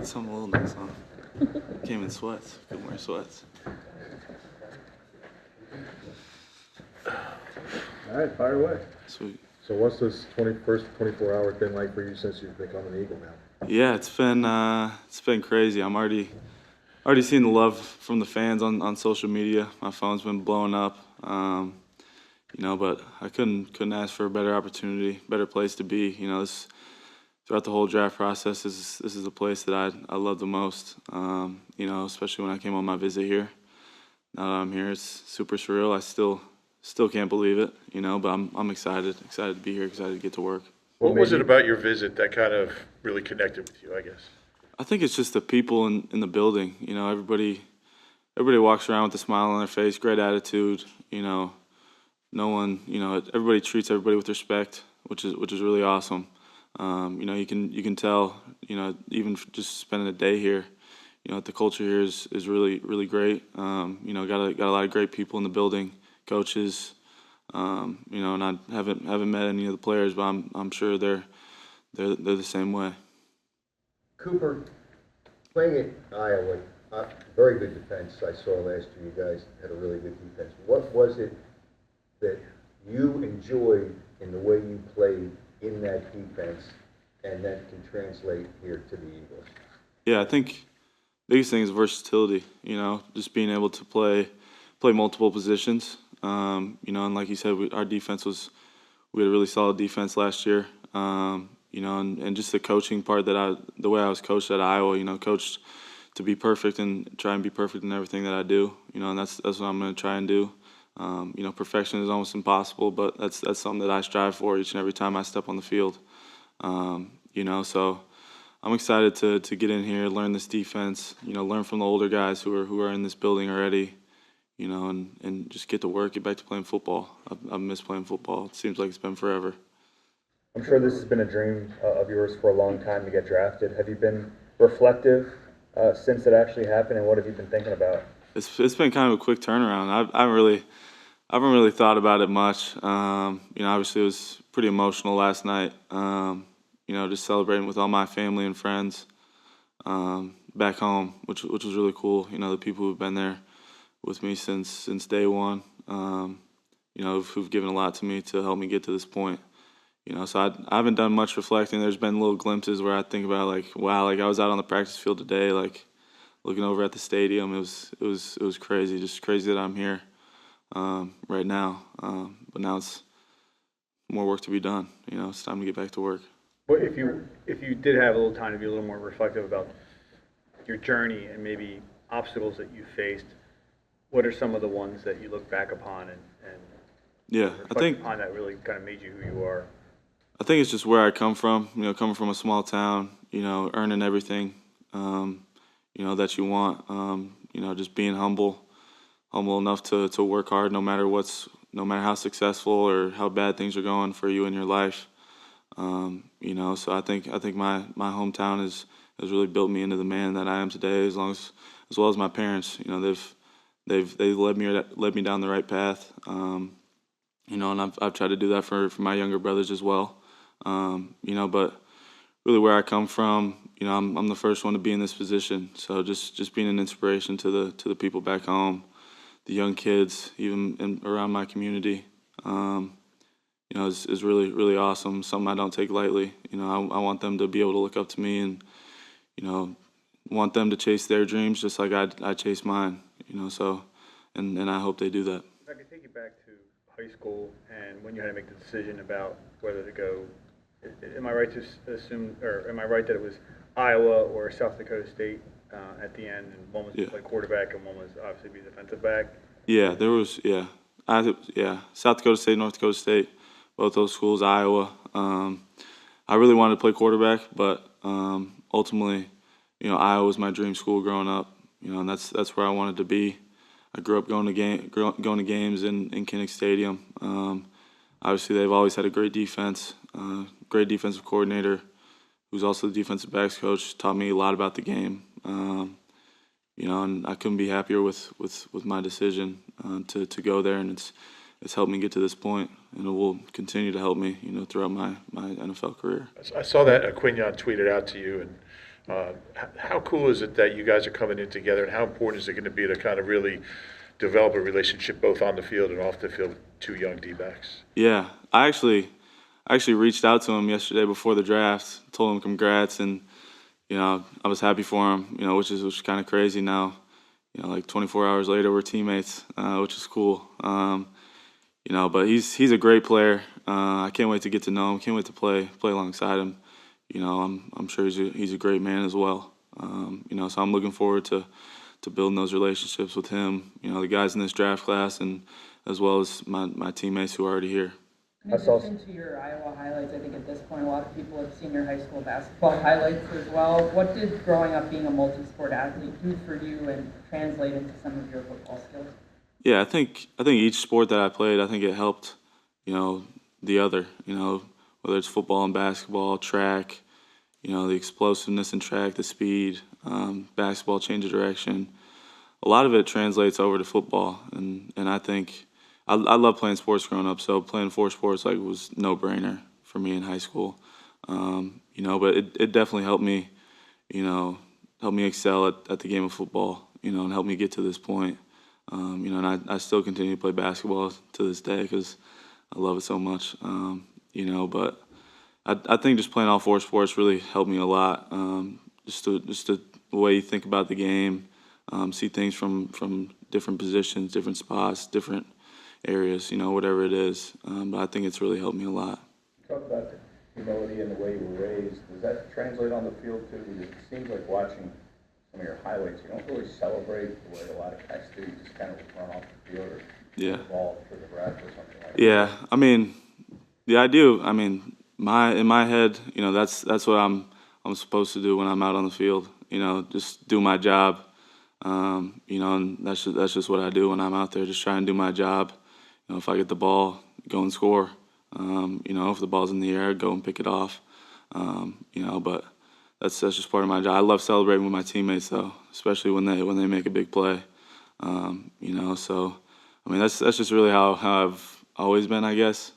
Something a little nice, huh? Came in sweats. Couldn't wear sweats. All right, fire away. Sweet. So what's this 24 hours been like for you since you've become an Eagle now? Yeah, it's been crazy. I'm already seeing the love from the fans on social media. My phone's been blowing up. But I couldn't ask for a better opportunity, better place to be. Throughout the whole draft process, this is the place that I love the most. Especially when I came on my visit here. Now that I'm here, it's super surreal. I still can't believe it, but I'm excited to be here, excited to get to work. What was it about your visit that kind of really connected with you, I guess? I think it's just the people in the building. Everybody walks around with a smile on their face, great attitude. No one, everybody treats everybody with respect, which is really awesome. You can tell, even just spending a day here, the culture here is really really great. Got a lot of great people in the building, coaches. And I haven't met any of the players, but I'm sure they're the same way. Cooper, playing at Iowa, very good defense. I saw last year you guys had a really good defense. What was it that you enjoyed in the way you played in that defense, and that can translate here to the Eagles? Yeah, I think the biggest thing is versatility. Just being able to play multiple positions. And like you said, our defense we had a really solid defense last year. And just the coaching part the way I was coached at Iowa, coached to be perfect and try and be perfect in everything that I do, and that's what I'm going to try and do. Perfection is almost impossible, but that's something that I strive for each and every time I step on the field. So I'm excited to get in here, learn this defense, learn from the older guys who are in this building already, and just get to work, get back to playing football. I've missed playing football. It seems like it's been forever. I'm sure this has been a dream of yours for a long time to get drafted. Have you been reflective since it actually happened, and what have you been thinking about? It's been kind of a quick turnaround. I haven't really thought about it much. Obviously it was pretty emotional last night. Just celebrating with all my family and friends back home, which was really cool. The people who've been there with me since day one. Who've given a lot to me to help me get to this point. So I haven't done much reflecting. There's been little glimpses where I think about wow, I was out on the practice field today, looking over at the stadium. It was crazy, just crazy that I'm here right now. But now it's more work to be done. It's time to get back to work. Well, if you did have a little time to be a little more reflective about your journey and maybe obstacles that you faced, what are some of the ones that you look back upon and I think upon that really kind of made you who you are? I think it's just where I come from. Coming from a small town. Earning everything. That you want. Just being humble enough to work hard, no matter how successful or how bad things are going for you in your life. So I think my hometown has really built me into the man that I am today, as well as my parents. They've led me down the right path. And I've tried to do that for my younger brothers as well. But really where I come from, I'm the first one to be in this position. So just being an inspiration to the people back home, the young kids, even around my community, is really, really awesome. Something I don't take lightly. I want them to be able to look up to me and, want them to chase their dreams just like I chase mine. And I hope they do that. If I could take you back to high school and when you had to make the decision about whether to go, am I right to assume, or am I right that it was Iowa or South Dakota State at the end, and one was to play quarterback and one was obviously be defensive back? Yeah, there was, South Dakota State, North Dakota State, both those schools, Iowa. I really wanted to play quarterback, but ultimately, Iowa was my dream school growing up, and that's where I wanted to be. I grew up going to games in Kinnick Stadium. Obviously, they've always had a great defense, great defensive coordinator, who's also the defensive backs coach. Taught me a lot about the game. And I couldn't be happier with my decision to go there, and it's helped me get to this point, and it will continue to help me, throughout my NFL career. I saw that Quinion tweeted out to you, and How cool is it that you guys are coming in together, and how important is it going to be to kind of really develop a relationship both on the field and off the field with two young D-backs? Yeah, I actually reached out to him yesterday before the draft, told him congrats, and I was happy for him. Which is kind of crazy now. Like 24 hours later, we're teammates, which is cool. But he's a great player. I can't wait to get to know him. Can't wait to play alongside him. I'm sure he's a great man as well. So I'm looking forward to building those relationships with him. The guys in this draft class, and as well as my teammates who are already here. In addition to your Iowa highlights, I think at this point a lot of people have seen your high school basketball highlights as well. What did growing up being a multi-sport athlete do for you and translate into some of your football skills? Yeah, I think each sport that I played, I think it helped, the other. Whether it's football and basketball, track, the explosiveness in track, the speed, basketball, change of direction. A lot of it translates over to football, and I think I love playing sports growing up. So playing 4 sports was no brainer for me in high school. But it definitely helped me, excel at the game of football, and help me get to this point. And I still continue to play basketball to this day because I love it so much. But I think just playing all 4 sports really helped me a lot. Just the way you think about the game, see things from different positions, different spots, different areas, whatever it is. But I think it's really helped me a lot. Talk about the humility and the way you were raised. Does that translate on the field too? Because it seems like watching some of your highlights, you don't really celebrate the way a lot of guys do. You just kind of run off the field or Yeah. the ball for the ref or something like that. Yeah, I do. in my head, that's what I'm supposed to do when I'm out on the field. Just do my job. And that's just what I do when I'm out there. Just try and do my job. If I get the ball, go and score. If the ball's in the air, go and pick it off. But that's just part of my job. I love celebrating with my teammates though, especially when they make a big play. So that's just really how I've always been, I guess.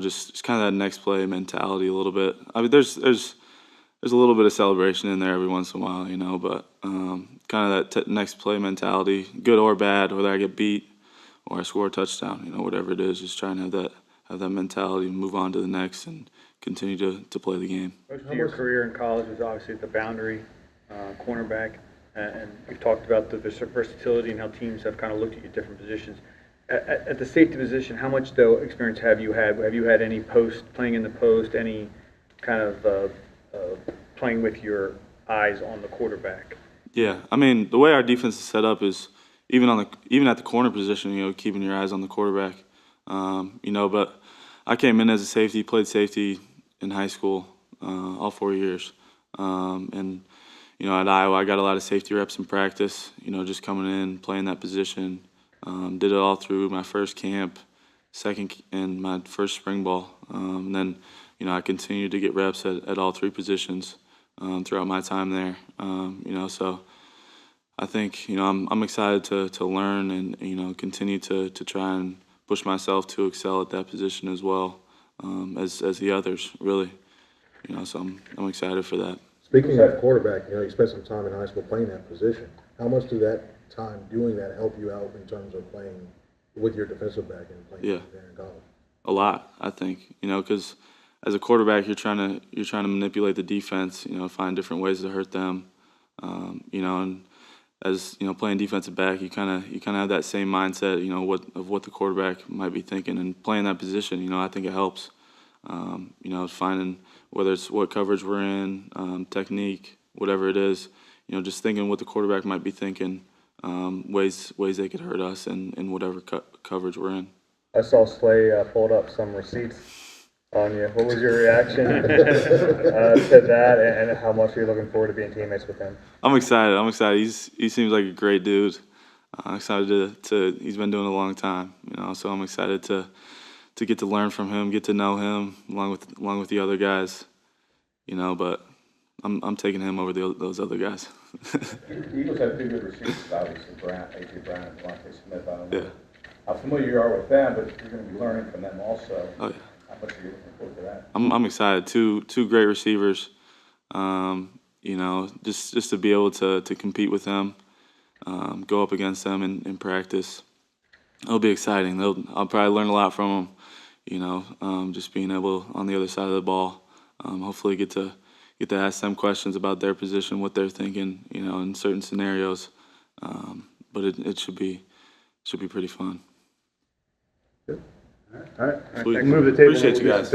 Just kind of that next play mentality a little bit. There's a little bit of celebration in there every once in a while, but kind of that next play mentality, good or bad, whether I get beat or I score a touchdown, whatever it is, just trying to have that mentality and move on to the next and continue to play the game. Most of your career in college was obviously at the boundary, cornerback, and we've talked about the versatility and how teams have kind of looked at your different positions. At the safety position, how much though experience have you had? Have you had any playing in the post, any kind of playing with your eyes on the quarterback? Yeah, the way our defense is set up is even at the corner position, keeping your eyes on the quarterback. But I came in as a safety, played safety in high school, all 4 years. And at Iowa, I got a lot of safety reps in practice. Just coming in, playing that position. Did it all through my first camp, second, and my first spring ball. And then, I continued to get reps at all 3 positions throughout my time there. So I think I'm excited to learn and continue to try and push myself to excel at that position as well as the others, really. So I'm excited for that. Speaking of quarterback, you spent some time in high school playing that position. How much did that time doing that help you out in terms of playing with your defensive back and playing there in college? A lot, I think. Because as a quarterback, you're trying to manipulate the defense. Find different ways to hurt them. And as playing defensive back, you kind of have that same mindset. Of what the quarterback might be thinking, and playing that position. I think it helps. Finding whether it's what coverage we're in, technique, whatever it is. Just thinking what the quarterback might be thinking. Ways they could hurt us in whatever coverage we're in. I saw Slay pulled up some receipts on you. What was your reaction to that, and how much are you looking forward to being teammates with him? I'm excited. He seems like a great dude. I'm excited to he's been doing it a long time, so I'm excited to get to learn from him, get to know him along with the other guys, but I'm taking him over those other guys. The Eagles have 2 good receivers, obviously, A.J. Brown and Devontae Smith. I don't know Yeah. how familiar you are with them, but you're going to be learning from them also. Oh yeah. How much are you looking forward to that? I'm excited. Two great receivers. You know, just to be able to compete with them, go up against them in practice. It'll be exciting. I'll probably learn a lot from them. You know, just being able on the other side of the ball. Hopefully, get to ask them questions about their position, what they're thinking. You know, in certain scenarios. But it should be pretty fun. All right. Sweet. Move the table. Appreciate you guys.